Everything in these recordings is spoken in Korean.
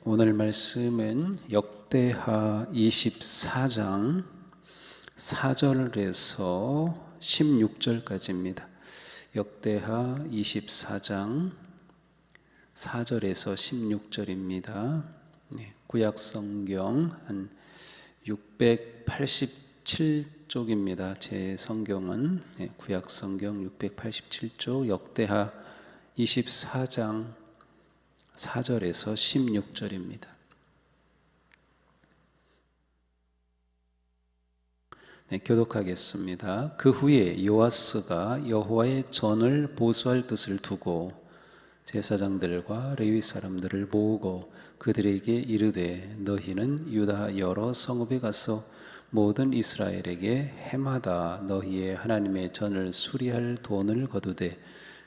오늘 말씀은 역대하 24장 4절에서 16절까지입니다. 역대하 24장 4절에서 16절입니다. 구약성경 한 687쪽입니다. 제 성경은 구약성경 687쪽 역대하 24장 4절에서 16절입니다. 교독하겠습니다. 그 후에 요아스가 여호와의 전을 보수할 뜻을 두고 제사장들과 레위 사람들을 모으고 그들에게 이르되 너희는 유다 여러 성읍에 가서 모든 이스라엘에게 해마다 너희의 하나님의 전을 수리할 돈을 거두되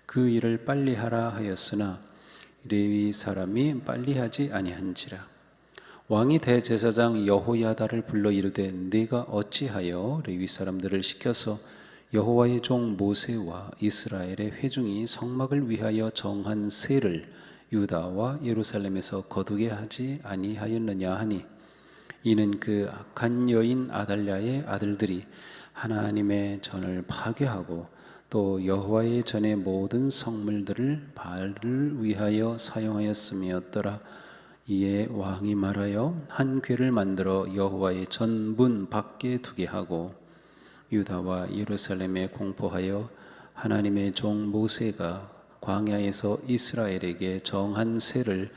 그 일을 빨리 하라 하였으나 레위 사람이 빨리 하지 아니한지라. 왕이 대제사장 여호야다를 불러 이르되 네가 어찌하여 레위 사람들을 시켜서 여호와의 종 모세와 이스라엘의 회중이 성막을 위하여 정한 세를 유다와 예루살렘에서 거두게 하지 아니하였느냐 하니 이는 그 악한 여인 아달랴의 아들들이 하나님의 전을 파괴하고 또 여호와의 전의 모든 성물들을 바알을 위하여 사용하였음이었더라. 이에 왕이 말하여 한 궤를 만들어 여호와의 전 문 밖에 두게 하고 유다와 예루살렘에 공포하여 하나님의 종 모세가 광야에서 이스라엘에게 정한 세를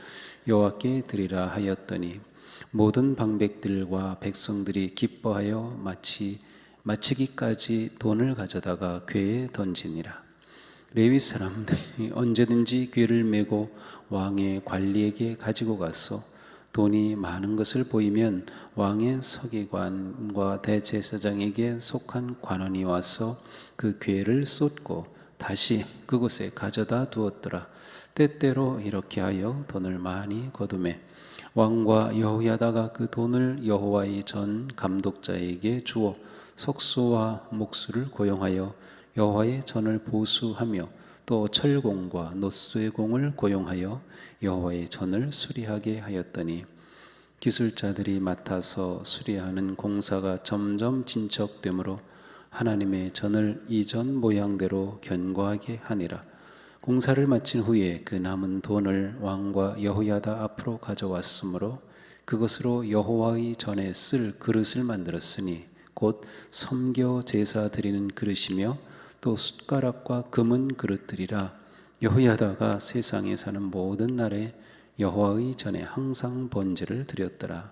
여호와께 드리라 하였더니 모든 방백들과 백성들이 기뻐하여 마치기까지 돈을 가져다가 궤에 던지니라. 레위 사람들이 언제든지 궤를 메고 왕의 관리에게 가지고 가서 돈이 많은 것을 보이면 왕의 서기관과 대제사장에게 속한 관원이 와서 그 궤를 쏟고 다시 그곳에 가져다 두었더라. 때때로 이렇게 하여 돈을 많이 거두매 왕과 여호야다가 그 돈을 여호와의 전 감독자에게 주어 석수와 목수를 고용하여 여호와의 전을 보수하며 또 철공과 노쇠공을 고용하여 여호와의 전을 수리하게 하였더니 기술자들이 맡아서 수리하는 공사가 점점 진척되므로 하나님의 전을 이전 모양대로 견고하게 하니라. 공사를 마친 후에 그 남은 돈을 왕과 여호야다 앞으로 가져왔으므로 그것으로 여호와의 전에 쓸 그릇을 만들었으니 곧 섬겨 제사 드리는 그릇이며 또 숟가락과 금은 그릇들이라. 여호야다가 세상에 사는 모든 날에 여호와의 전에 항상 번제를 드렸더라.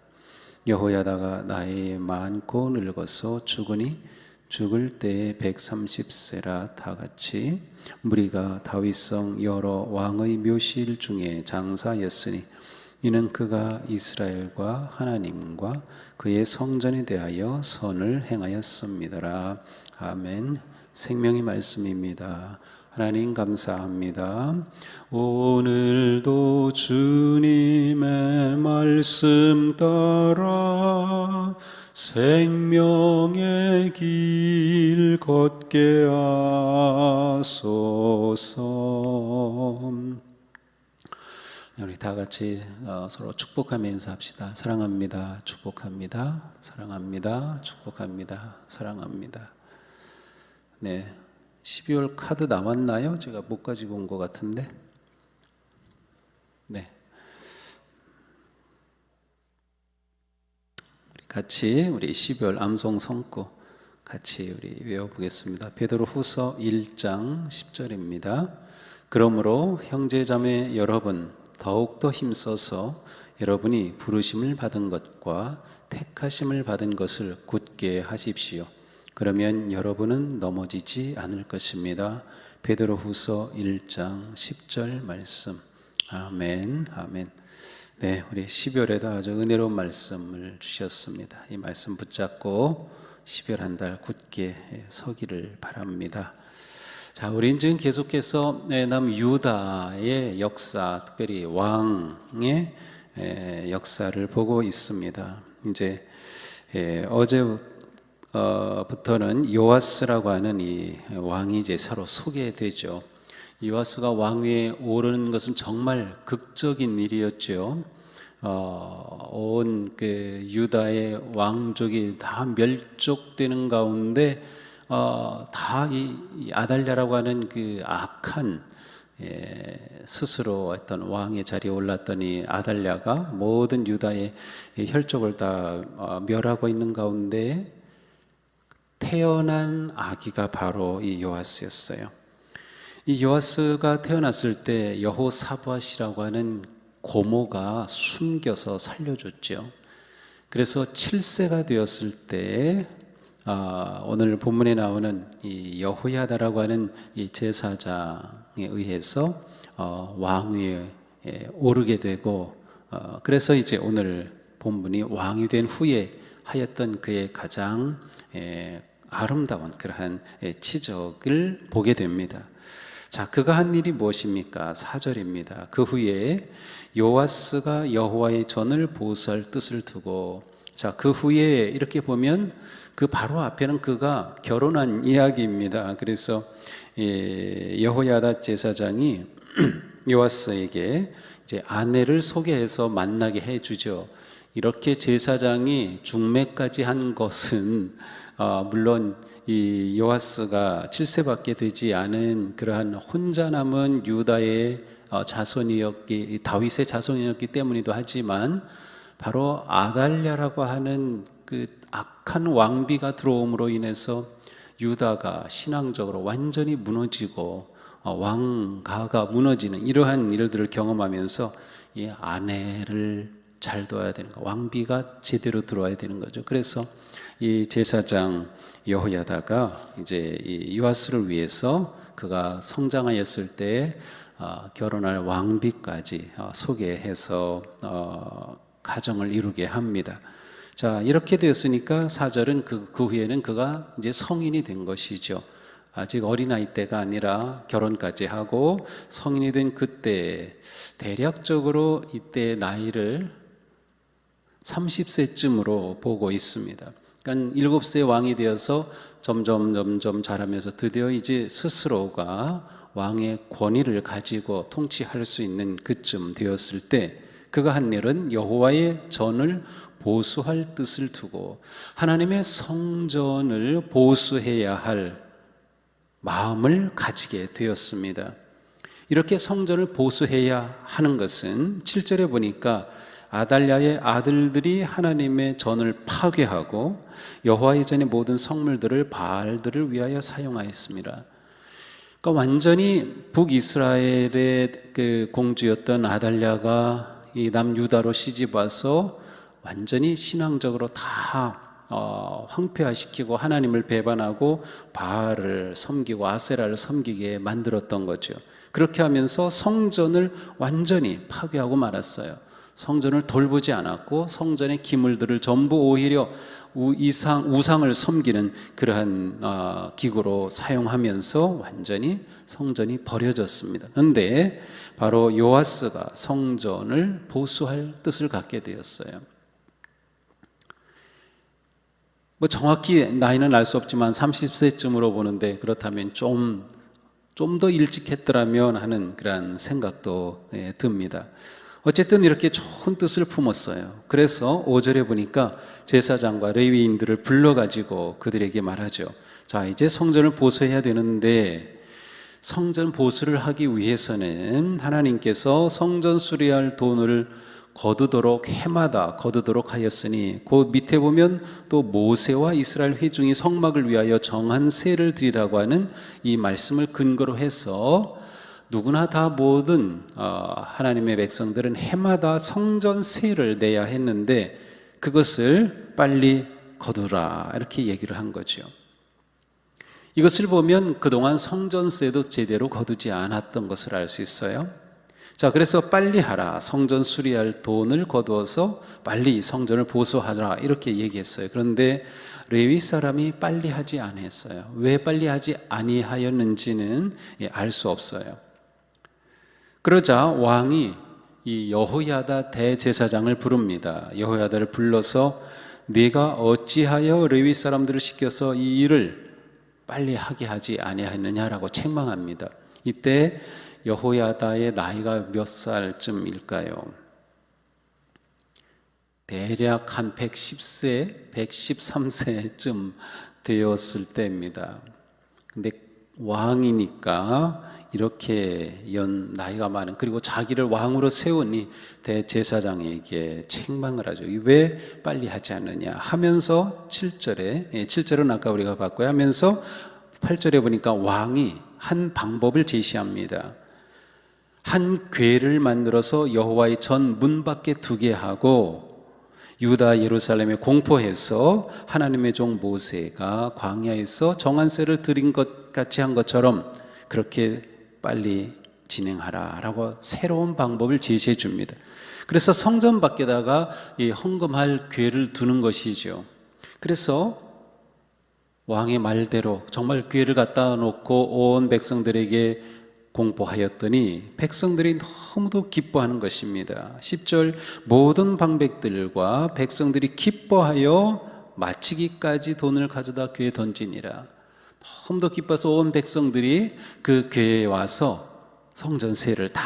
여호야다가 나이 많고 늙어서 죽으니 죽을 때에 130세라. 다같이 무리가 다윗성 여러 왕의 묘실 중에 장사였으니 이는 그가 이스라엘과 하나님과 그의 성전에 대하여 선을 행하였습니다라. 아멘. 생명의 말씀입니다. 하나님 감사합니다. 오늘도 주님의 말씀 따라 생명의 길 걷게 하소서. 우리 다 같이 서로 축복하면서 합시다. 사랑합니다. 축복합니다. 사랑합니다. 축복합니다. 사랑합니다. 네, 12월 카드 남았나요? 제가 못 가지고 온 것 같은데. 네, 같이 우리 12월 암송 성구 같이 우리 외워보겠습니다. 베드로후서 1장 10절입니다. 그러므로 형제자매 여러분 더욱더 힘써서 여러분이 부르심을 받은 것과 택하심을 받은 것을 굳게 하십시오. 그러면 여러분은 넘어지지 않을 것입니다. 베드로후서 1장 10절 말씀. 아멘. 아멘. 네, 우리 12월에도 아주 은혜로운 말씀을 주셨습니다. 이 말씀 붙잡고 12월 한 달 굳게 서기를 바랍니다. 자, 우리는 지금 계속해서 남유다의 역사, 특별히 왕의 역사를 보고 있습니다. 이제 어제부터는 요아스라고 하는 이 왕이 이제 새로 소개되죠. 요아스가 왕위에 오르는 것은 정말 극적인 일이었죠. 온 그 유다의 왕족이 다 멸족되는 가운데 다 이 아달랴라고 하는 그 악한 스스로 어떤 왕의 자리에 올랐더니 아달랴가 모든 유다의 혈족을 다 멸하고 있는 가운데 태어난 아기가 바로 이 요아스였어요. 이 요아스가 태어났을 때 여호사밧이라고 하는 고모가 숨겨서 살려줬죠. 그래서 7세가 되었을 때 오늘 본문에 나오는 이 여호야다라고 하는 이 제사장에 의해서 왕위에 오르게 되고 그래서 이제 오늘 본문이 왕이 된 후에 하였던 그의 가장 아름다운 그러한 치적을 보게 됩니다. 자, 그가 한 일이 무엇입니까? 4절입니다. 그 후에 요아스가 여호와의 전을 보수할 뜻을 두고, 자, 그 후에 이렇게 보면 그 바로 앞에는 그가 결혼한 이야기입니다. 그래서 여호야다 제사장이 요아스에게 이제 아내를 소개해서 만나게 해주죠. 이렇게 제사장이 중매까지 한 것은 물론 이 요아스가 7세밖에 되지 않은 그러한 혼자 남은 유다의 자손이었기, 다윗의 자손이었기 때문이기도 하지만 바로 아달랴라고 하는 그 악한 왕비가 들어옴으로 인해서 유다가 신앙적으로 완전히 무너지고 왕가가 무너지는 이러한 일들을 경험하면서 이 아내를 잘 둬야 되는 거, 왕비가 제대로 들어와야 되는 거죠. 그래서 이 제사장 여호야다가 이제 이 요아스를 위해서 그가 성장하였을 때 결혼할 왕비까지 소개해서 가정을 이루게 합니다. 자, 이렇게 되었으니까 4절은 그 후에는 그가 이제 성인이 된 것이죠. 아직 어린아이 때가 아니라 결혼까지 하고 성인이 된 그때 대략적으로 이때 나이를 30세쯤으로 보고 있습니다. 그러니까 7세 왕이 되어서 점점 자라면서 드디어 이제 스스로가 왕의 권위를 가지고 통치할 수 있는 그쯤 되었을 때 그가 한 일은 여호와의 전을 보수할 뜻을 두고 하나님의 성전을 보수해야 할 마음을 가지게 되었습니다. 이렇게 성전을 보수해야 하는 것은 7절에 보니까 아달랴의 아들들이 하나님의 전을 파괴하고 여호와의 전의 모든 성물들을 바알들을 위하여 사용하였습니다. 그러니까 완전히 북이스라엘의 그 공주였던 아달랴가 이 남유다로 시집 와서 완전히 신앙적으로 다 황폐화시키고 하나님을 배반하고 바알을 섬기고 아세라를 섬기게 만들었던 거죠. 그렇게 하면서 성전을 완전히 파괴하고 말았어요. 성전을 돌보지 않았고 성전의 기물들을 전부 오히려 우상을 섬기는 그러한 기구로 사용하면서 완전히 성전이 버려졌습니다. 그런데 바로 요아스가 성전을 보수할 뜻을 갖게 되었어요. 뭐 정확히 나이는 알 수 없지만 30세쯤으로 보는데 그렇다면 좀 더 일찍 했더라면 하는 그런 생각도 듭니다. 어쨌든 이렇게 좋은 뜻을 품었어요. 그래서 5절에 보니까 제사장과 레위인들을 불러가지고 그들에게 말하죠. 자, 이제 성전을 보수해야 되는데 성전 보수를 하기 위해서는 하나님께서 성전 수리할 돈을 거두도록 해마다 거두도록 하였으니 그 밑에 보면 또 모세와 이스라엘 회중이 성막을 위하여 정한 세를 드리라고 하는 이 말씀을 근거로 해서 누구나 다 모든 하나님의 백성들은 해마다 성전 세를 내야 했는데 그것을 빨리 거두라 이렇게 얘기를 한 거죠. 이것을 보면 그동안 성전세도 제대로 거두지 않았던 것을 알 수 있어요. 자, 그래서 빨리 하라. 성전 수리할 돈을 거두어서 빨리 성전을 보수하라 이렇게 얘기했어요. 그런데 레위 사람이 빨리 하지 않았어요. 왜 빨리 하지 아니하였는지는 알 수 없어요. 그러자 왕이 이 여호야다 대제사장을 부릅니다. 여호야다를 불러서 네가 어찌하여 레위 사람들을 시켜서 이 일을 빨리 하게 하지 아니하였느냐라고 책망합니다. 이때 여호야다의 나이가 몇 살쯤일까요? 대략 한 110세, 113세쯤 되었을 때입니다. 근데 왕이니까 이렇게 나이가 많은, 그리고 자기를 왕으로 세우니 대제사장에게 책망을 하죠. 왜 빨리 하지 않느냐 하면서 7절은 아까 우리가 봤고요. 하면서 8절에 보니까 왕이 한 방법을 제시합니다. 한 궤를 만들어서 여호와의 전 문 밖에 두게 하고 유다 예루살렘에 공포해서 하나님의 종 모세가 광야에서 정한세를 드린 것 같이 한 것처럼 그렇게 빨리 진행하라 라고 새로운 방법을 제시해 줍니다. 그래서 성전 밖에다가 이 헌금할 궤를 두는 것이죠. 그래서 왕의 말대로 정말 궤를 갖다 놓고 온 백성들에게 공포하였더니 백성들이 너무도 기뻐하는 것입니다. 10절 모든 방백들과 백성들이 기뻐하여 마치기까지 돈을 가져다 궤에 던지니라. 너무도 기뻐서 온 백성들이 그 궤에 와서 성전세를 다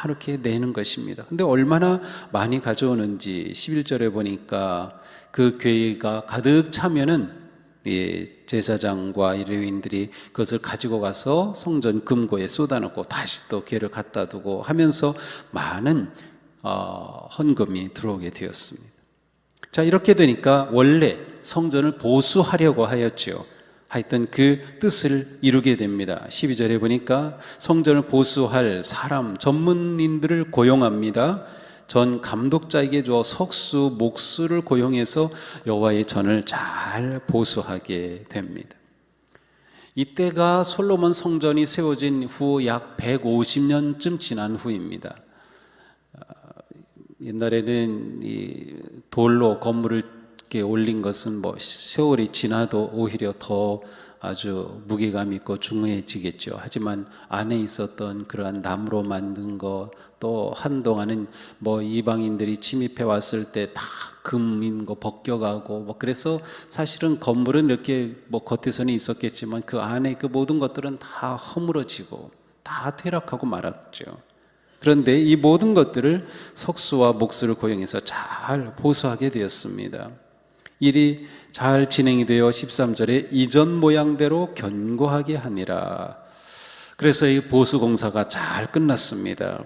이렇게 내는 것입니다. 근데 얼마나 많이 가져오는지 11절에 보니까 그 궤가 가득 차면은 제사장과 레위인들이 그것을 가지고 가서 성전 금고에 쏟아놓고 다시 또 궤를 갖다 두고 하면서 많은 헌금이 들어오게 되었습니다. 자, 이렇게 되니까 원래 성전을 보수하려고 하였죠. 하여튼 그 뜻을 이루게 됩니다. 12절에 보니까 성전을 보수할 사람, 전문인들을 고용합니다. 전 감독자에게 주어 석수, 목수를 고용해서 여호와의 전을 잘 보수하게 됩니다. 이때가 솔로몬 성전이 세워진 후 약 150년쯤 지난 후입니다. 옛날에는 이 돌로 건물을 이렇게 올린 것은 뭐 세월이 지나도 오히려 더 아주 무게감 있고 중후해지겠죠. 하지만 안에 있었던 그러한 나무로 만든 것, 또 한동안은 뭐 이방인들이 침입해 왔을 때 다 금인 거 벗겨가고 뭐 그래서 사실은 건물은 이렇게 뭐 겉에서는 있었겠지만 그 안에 그 모든 것들은 다 허물어지고 다 퇴락하고 말았죠. 그런데 이 모든 것들을 석수와 목수를 고용해서 잘 보수하게 되었습니다. 일이 잘 진행이 되어 13절에 이전 모양대로 견고하게 하니라. 그래서 이 보수 공사가 잘 끝났습니다.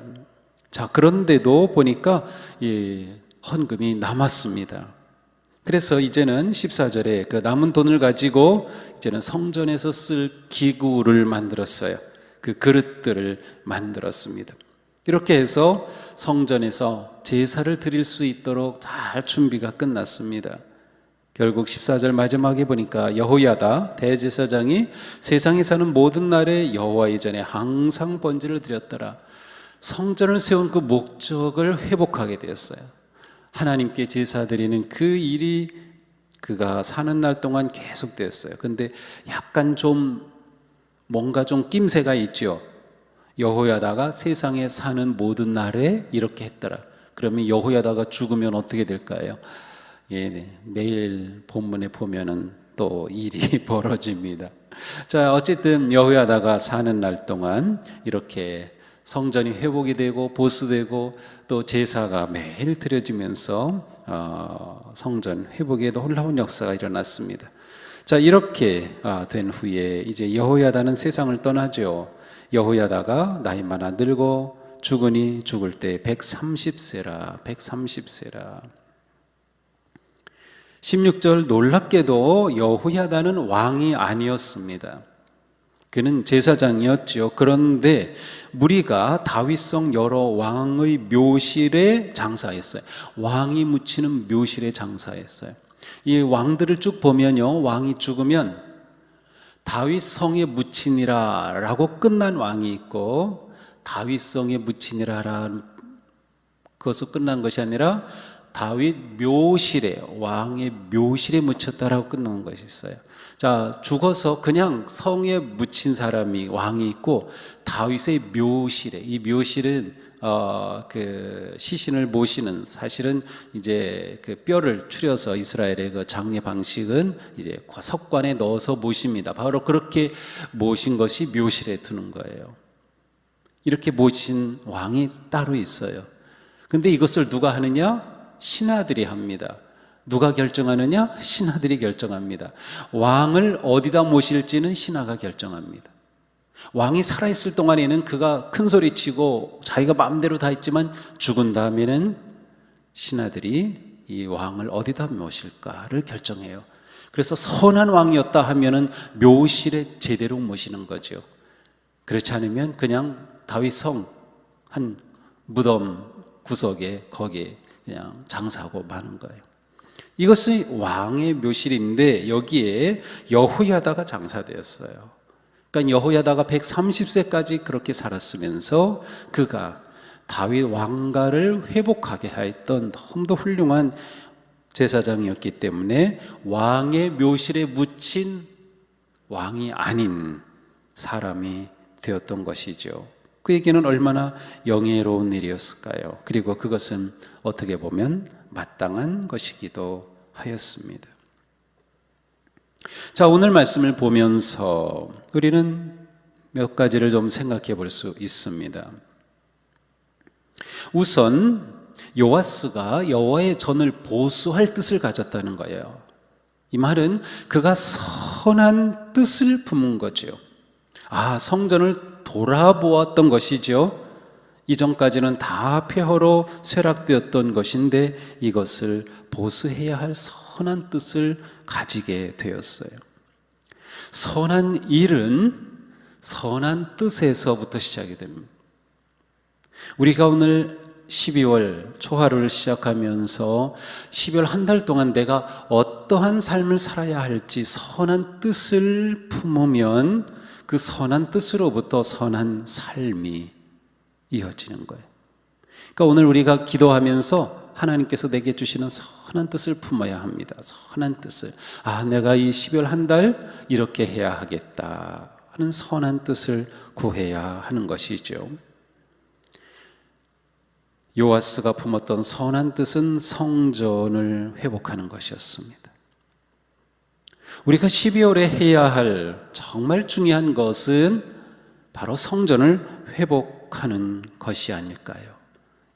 자, 그런데도 보니까 이 헌금이 남았습니다. 그래서 이제는 14절에 그 남은 돈을 가지고 이제는 성전에서 쓸 기구를 만들었어요. 그 그릇들을 만들었습니다. 이렇게 해서 성전에서 제사를 드릴 수 있도록 잘 준비가 끝났습니다. 결국 14절 마지막에 보니까 여호야다 대제사장이 세상에 사는 모든 날에 여호와의 전에 항상 번제를 드렸더라. 성전을 세운 그 목적을 회복하게 되었어요. 하나님께 제사 드리는 그 일이 그가 사는 날 동안 계속되었어요. 근데 약간 좀 뭔가 좀 낌새가 있죠. 여호야다가 세상에 사는 모든 날에 이렇게 했더라. 그러면 여호야다가 죽으면 어떻게 될까요? 내일 본문에 보면은 또 일이 벌어집니다. 자, 어쨌든 여호야다가 사는 날 동안 이렇게 성전이 회복이 되고 보수되고 또 제사가 매일 드려지면서 성전 회복에 놀라운 역사가 일어났습니다. 자, 이렇게 된 후에 이제 여호야다는 세상을 떠나죠. 여호야다가 나이 많아 늙고 죽으니 죽을 때 130세라 130세라 16절 놀랍게도 여호야다는 왕이 아니었습니다. 그는 제사장이었죠. 그런데 무리가 다윗성 여러 왕의 묘실에 장사했어요. 왕이 묻히는 묘실에 장사했어요. 이 왕들을 쭉 보면요, 왕이 죽으면 다윗성에 묻히니라 라고 끝난 왕이 있고 다윗성에 묻히니라라는 그것으로 끝난 것이 아니라 다윗 묘실에, 왕의 묘실에 묻혔다라고 끝나는 것이 있어요. 자, 죽어서 그냥 성에 묻힌 사람이 왕이 있고 다윗의 묘실에, 이 묘실은 그 시신을 모시는, 사실은 이제 그 뼈를 추려서 이스라엘의 그 장례 방식은 이제 석관에 넣어서 모십니다. 바로 그렇게 모신 것이 묘실에 두는 거예요. 이렇게 모신 왕이 따로 있어요. 근데 이것을 누가 하느냐? 신하들이 합니다. 누가 결정하느냐? 신하들이 결정합니다. 왕을 어디다 모실지는 신하가 결정합니다. 왕이 살아있을 동안에는 그가 큰 소리치고 자기가 마음대로 다 했지만 죽은 다음에는 신하들이 이 왕을 어디다 모실까를 결정해요. 그래서 선한 왕이었다 하면은 묘실에 제대로 모시는 거죠. 그렇지 않으면 그냥 다윗 성 한 무덤 구석에 거기에 그냥 장사하고 마는 거예요. 이것이 왕의 묘실인데 여기에 여호야다가 장사되었어요. 그러니까 여호야다가 130세까지 그렇게 살았으면서 그가 다윗 왕가를 회복하게 하였던 너무도 훌륭한 제사장이었기 때문에 왕의 묘실에 묻힌 왕이 아닌 사람이 되었던 것이죠. 그에게는 얼마나 영예로운 일이었을까요? 그리고 그것은 어떻게 보면 마땅한 것이기도 하였습니다. 자, 오늘 말씀을 보면서 우리는 몇 가지를 좀 생각해 볼 수 있습니다. 우선 요아스가 여호와의 전을 보수할 뜻을 가졌다는 거예요. 이 말은 그가 선한 뜻을 품은 거죠. 성전을 돌아보았던 것이죠. 이전까지는 다 폐허로 쇠락되었던 것인데 이것을 보수해야 할 선한 뜻을 가지게 되었어요. 선한 일은 선한 뜻에서부터 시작이 됩니다. 우리가 오늘 12월 초하루를 시작하면서 12월 한 달 동안 내가 어떠한 삶을 살아야 할지 선한 뜻을 품으면 그 선한 뜻으로부터 선한 삶이 이어지는 거예요. 그러니까 오늘 우리가 기도하면서 하나님께서 내게 주시는 선한 뜻을 품어야 합니다. 선한 뜻을. 내가 이 12월 한 달 이렇게 해야 하겠다 하는 선한 뜻을 구해야 하는 것이죠. 요아스가 품었던 선한 뜻은 성전을 회복하는 것이었습니다. 우리가 12월에 해야 할 정말 중요한 것은 바로 성전을 회복하는 것이 아닐까요?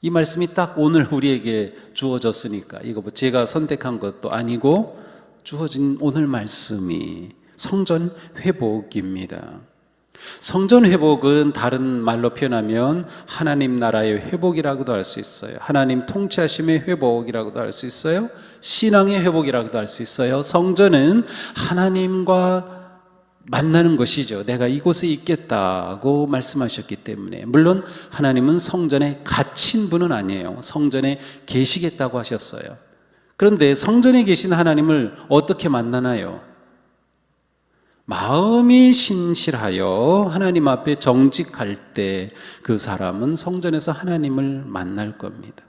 이 말씀이 딱 오늘 우리에게 주어졌으니까 이거 제가 선택한 것도 아니고 주어진 오늘 말씀이 성전 회복입니다. 성전 회복은 다른 말로 표현하면 하나님 나라의 회복이라고도 할 수 있어요. 하나님 통치하심의 회복이라고도 할 수 있어요. 신앙의 회복이라고도 할 수 있어요. 성전은 하나님과 만나는 것이죠. 내가 이곳에 있겠다고 말씀하셨기 때문에. 물론 하나님은 성전에 갇힌 분은 아니에요. 성전에 계시겠다고 하셨어요. 그런데 성전에 계신 하나님을 어떻게 만나나요? 마음이 신실하여 하나님 앞에 정직할 때 그 사람은 성전에서 하나님을 만날 겁니다.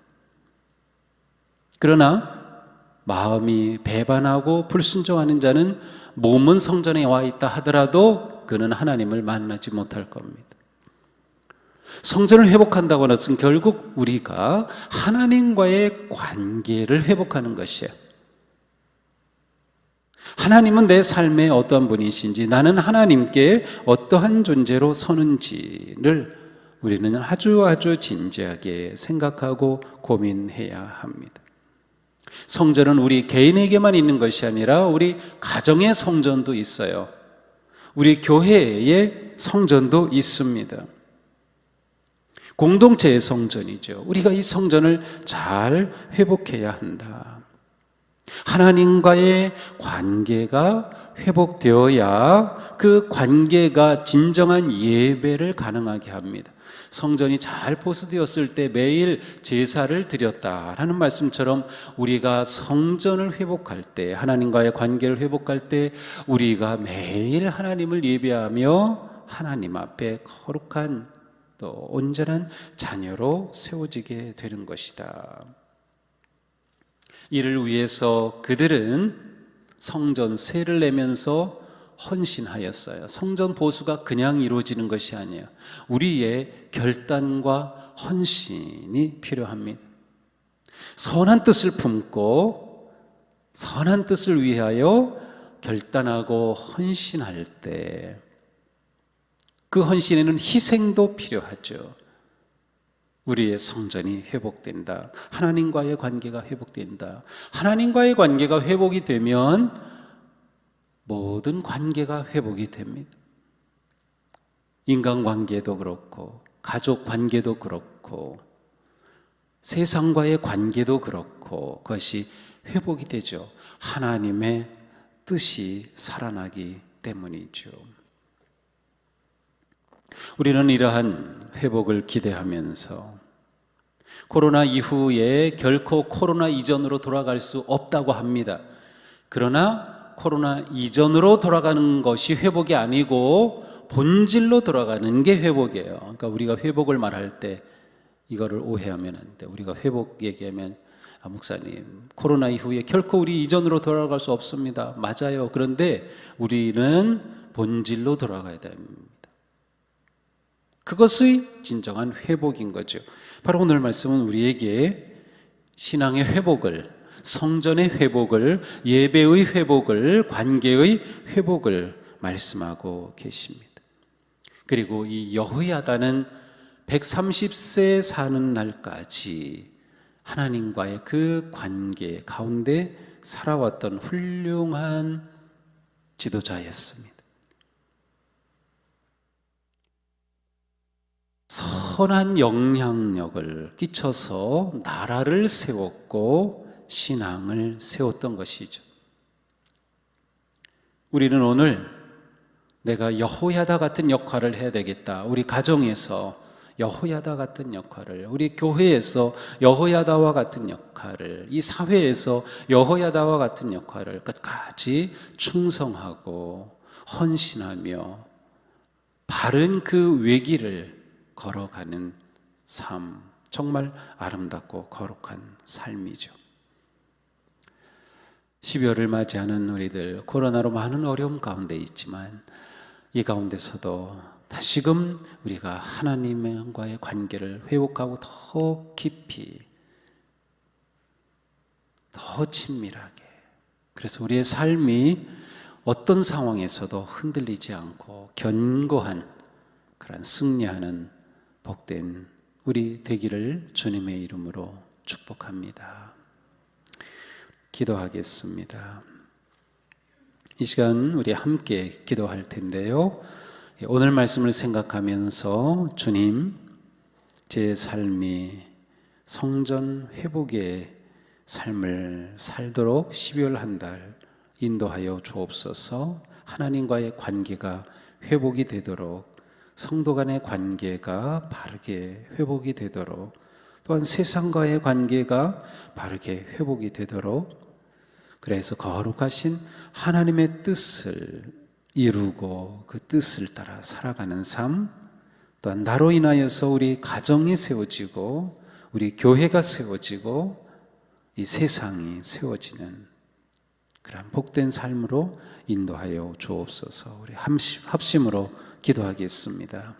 그러나 마음이 배반하고 불순종하는 자는 몸은 성전에 와 있다 하더라도 그는 하나님을 만나지 못할 겁니다. 성전을 회복한다고 해서 결국 우리가 하나님과의 관계를 회복하는 것이에요. 하나님은 내 삶에 어떠한 분이신지, 나는 하나님께 어떠한 존재로 서는지를 우리는 아주 진지하게 생각하고 고민해야 합니다. 성전은 우리 개인에게만 있는 것이 아니라 우리 가정의 성전도 있어요. 우리 교회의 성전도 있습니다. 공동체의 성전이죠. 우리가 이 성전을 잘 회복해야 한다. 하나님과의 관계가 회복되어야 그 관계가 진정한 예배를 가능하게 합니다. 성전이 잘 보수되었을 때 매일 제사를 드렸다라는 말씀처럼 우리가 성전을 회복할 때, 하나님과의 관계를 회복할 때 우리가 매일 하나님을 예배하며 하나님 앞에 거룩한 또 온전한 자녀로 세워지게 되는 것이다. 이를 위해서 그들은 성전 세를 내면서 헌신하였어요. 성전 보수가 그냥 이루어지는 것이 아니에요. 우리의 결단과 헌신이 필요합니다. 선한 뜻을 품고 선한 뜻을 위하여 결단하고 헌신할 때 그 헌신에는 희생도 필요하죠. 우리의 성전이 회복된다. 하나님과의 관계가 회복된다. 하나님과의 관계가 회복이 되면 모든 관계가 회복이 됩니다. 인간관계도 그렇고 가족 관계도 그렇고 세상과의 관계도 그렇고 그것이 회복이 되죠. 하나님의 뜻이 살아나기 때문이죠. 우리는 이러한 회복을 기대하면서 코로나 이후에 결코 코로나 이전으로 돌아갈 수 없다고 합니다. 그러나 코로나 이전으로 돌아가는 것이 회복이 아니고 본질로 돌아가는 게 회복이에요. 그러니까 우리가 회복을 말할 때 이거를 오해하면 안 돼. 우리가 회복 얘기하면 목사님, 코로나 이후에 결코 우리 이전으로 돌아갈 수 없습니다. 맞아요. 그런데 우리는 본질로 돌아가야 됩니다. 그것이 진정한 회복인 거죠. 바로 오늘 말씀은 우리에게 신앙의 회복을, 성전의 회복을, 예배의 회복을, 관계의 회복을 말씀하고 계십니다. 그리고 이 여호야다는 130세 사는 날까지 하나님과의 그 관계 가운데 살아왔던 훌륭한 지도자였습니다. 선한 영향력을 끼쳐서 나라를 세웠고 신앙을 세웠던 것이죠. 우리는 오늘 내가 여호야다 같은 역할을 해야 되겠다. 우리 가정에서 여호야다 같은 역할을, 우리 교회에서 여호야다와 같은 역할을, 이 사회에서 여호야다와 같은 역할을 끝까지 충성하고 헌신하며 바른 그 외길을 걸어가는 삶, 정말 아름답고 거룩한 삶이죠. 12월을 맞이하는 우리들, 코로나로 많은 어려움 가운데 있지만 이 가운데서도 다시금 우리가 하나님과의 관계를 회복하고 더 깊이, 더 친밀하게, 그래서 우리의 삶이 어떤 상황에서도 흔들리지 않고 견고한 그런 승리하는 복된 우리 되기를 주님의 이름으로 축복합니다. 기도하겠습니다. 이 시간 우리 함께 기도할 텐데요, 오늘 말씀을 생각하면서 주님, 제 삶이 성전 회복의 삶을 살도록 12월 한 달 인도하여 주옵소서. 하나님과의 관계가 회복이 되도록, 성도 간의 관계가 바르게 회복이 되도록, 또한 세상과의 관계가 바르게 회복이 되도록, 그래서 거룩하신 하나님의 뜻을 이루고 그 뜻을 따라 살아가는 삶, 또한 나로 인하여서 우리 가정이 세워지고 우리 교회가 세워지고 이 세상이 세워지는 그런 복된 삶으로 인도하여 주옵소서. 우리 합심으로 기도하겠습니다.